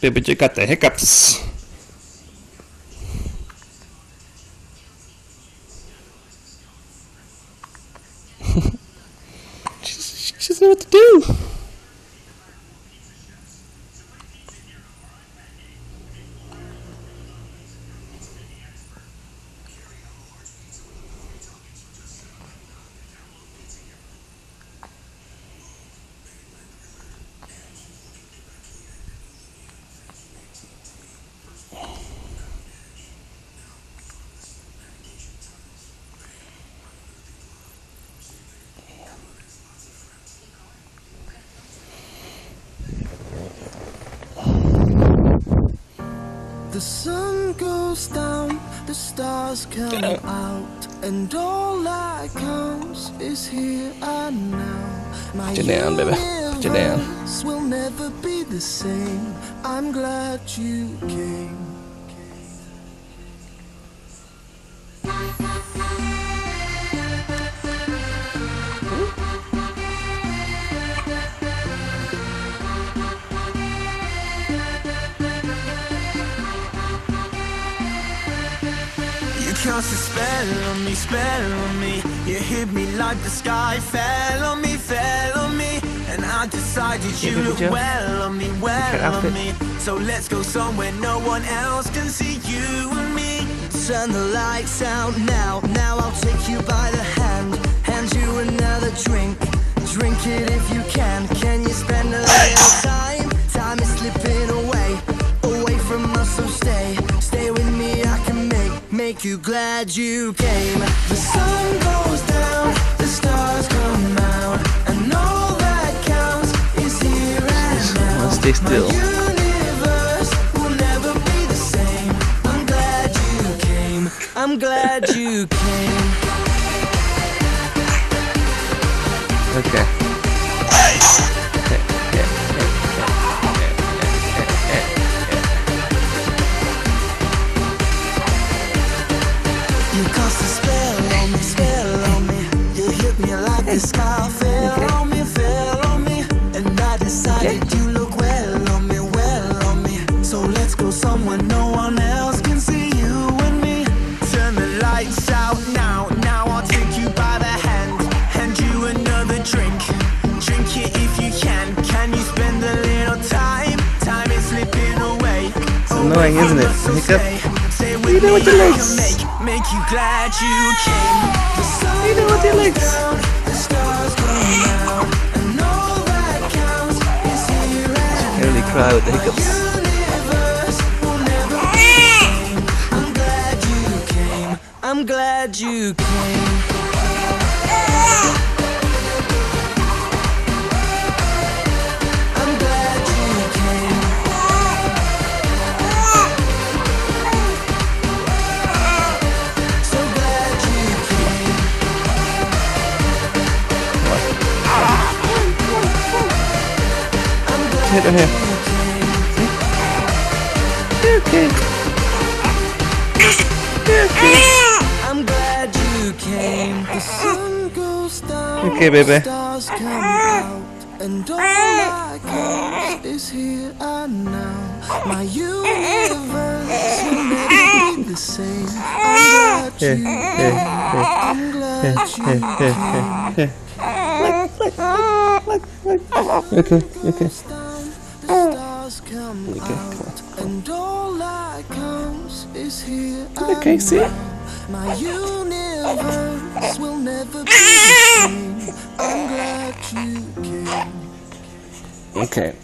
Baby J got the hiccups. She doesn't know what to do. The sun goes down, the stars come out, and all that counts is here and now. My Put you down, baby. Put you down. universe will never be the same. I'm glad you came. Cast a spell on me. You hit me like the sky fell on me. And I decided you look well on me. So let's go somewhere no one else can see you and me. Turn the lights out now. Now I'll take you by the hand you another drink. Drink it if you can. Can you spend a little time? Time is slipping away from us, so stay with me. I can make you glad you came. The sun goes down, the stars come out, and all that counts is here and now. Stay still. My universe will never be the same. I'm glad you came. I'm glad you came. Okay. You cast a spell on me. You hit me like the sky fell on me. And I decided you look well on me. So let's go somewhere no one else can see you and me. Turn the lights out now. Now I'll take you by the hand you another drink. Drink it if you can. Can you spend a little time? Time is slipping away. It's annoying, isn't it? Hiccup. What are you doing with your legs? Make you glad you came. What are you doing with your legs? The stars come out, and all that counts is here and I really cry with the hiccups. universe will never be the same. I'm glad you came. I'm glad you came. I'm glad you came. So glad you came. I'm glad Hit her here. Okay. I'm glad you came. The sun goes down. Okay, baby. The stars come out, and all that counts is here and now. My universe will never be the same. I'm glad you came. I'm glad you came. Okay. The stars come out, and all that counts is here and Okay, see it? my universe will never be the same. I'm glad you came. Okay.